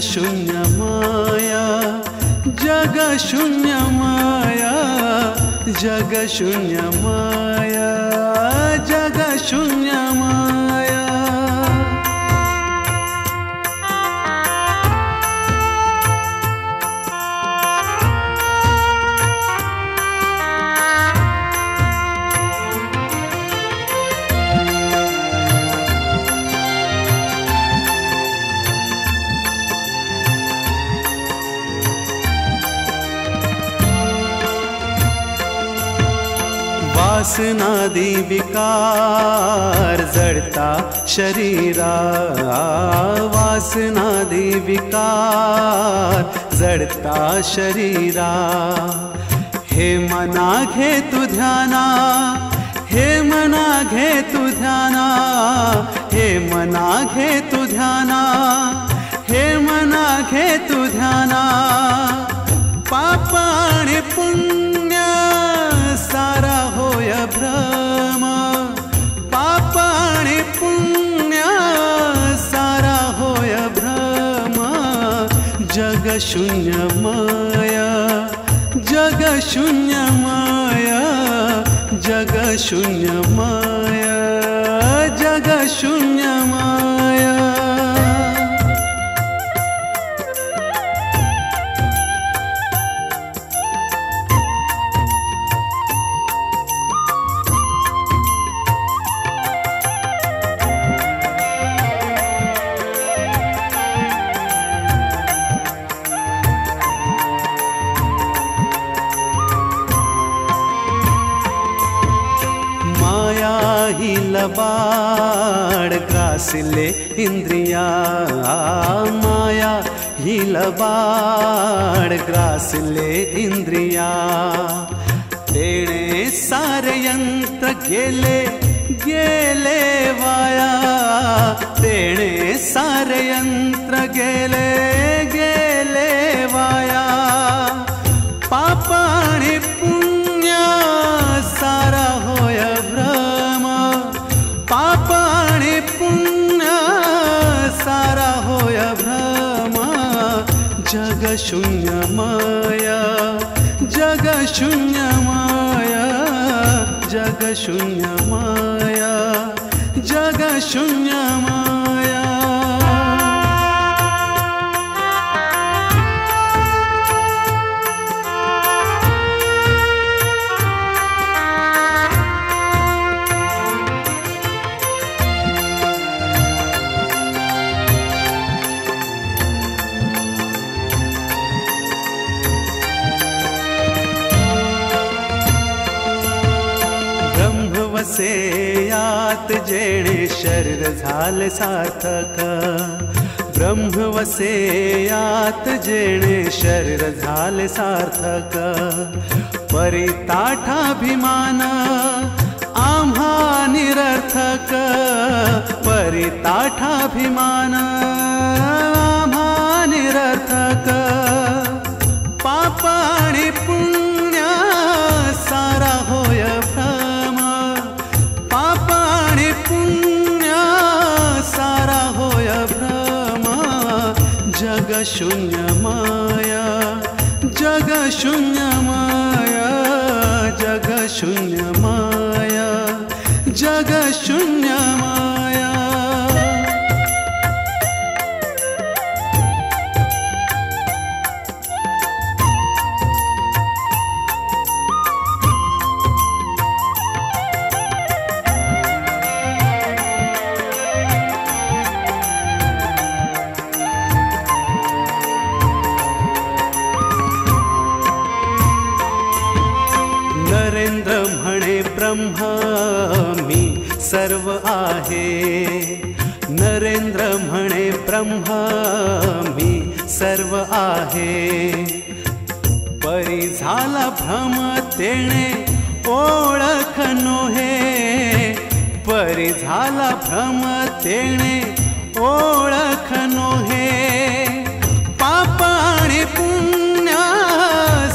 शून्य माया, जग शून्य माया, जग शून्य माया, जग शून्य माया। वासनादी विकार जड़ता शरीरा, वासनादी विकार जड़ता शरीरा। हे मना घे तू ध्याना, हे मना घे तू ध्याना, हे मना घे तू ध्याना, हे मना घे तू ध्याना। पाप आणि पुण्य सारा होय भ्रम, पाप आणि पुण्य सारा होय भ्रम। जग शून्य माया, जग शून्य माया, जग शून्य माया, जग शून्य माया। ही लबाड़ ग्रासिले इंद्रिया, माया ही लबाड़ ग्रासिले इंद्रिया। तेणे सारे यंत्र गेले गेले वाया, तेणे सारे यंत्र गेले गेले वाया। पाप आणि पुण्य सारा होय भ्रम, पाप आणि पुण्य सारा होय भ्रम। जग शून्य माया, जग शून्य माया, जग शून्य माया, जग शून्य माया। वसेयात जेणे शरीर झाले सार्थक, ब्रह्म वसेयात जेणे शरीर झाले सार्थक। परिताठाभिमान आम्हा निरर्थक, परिताठाभिमान आम्हा निरर्थक। पाप आणि पुण्य सारा होय भ्रम, पाप आणि पुण्य सारा होय भ्रम। जग शून्य माया, जग शून्य माया, जग शून्य माया, जग शून्य माया। नरेंद्र म्हणे ब्रह्म मी सर्व आहे, नरेंद्र म्हणे ब्रह्म मी सर्व आहे। परी झाला भ्रम तेणे ओळख नोहे, परी झाला भ्रम तेणे ओळख नोहे। पाप आणि पुण्य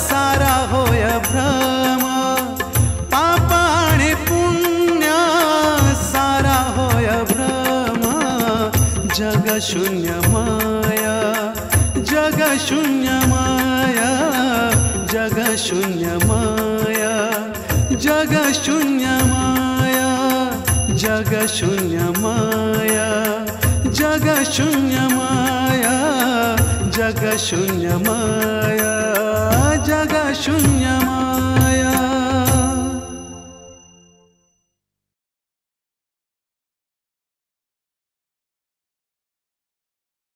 सारा होय भ्रम, पाप आणि पुण्य सारा होय भ्रम। जग शून्य माया, शून्य माया, जग शून्य माया, जग शून्य माया, जग शून्य माया, जग शून्य माया, जग शून्य माया, जग शून्य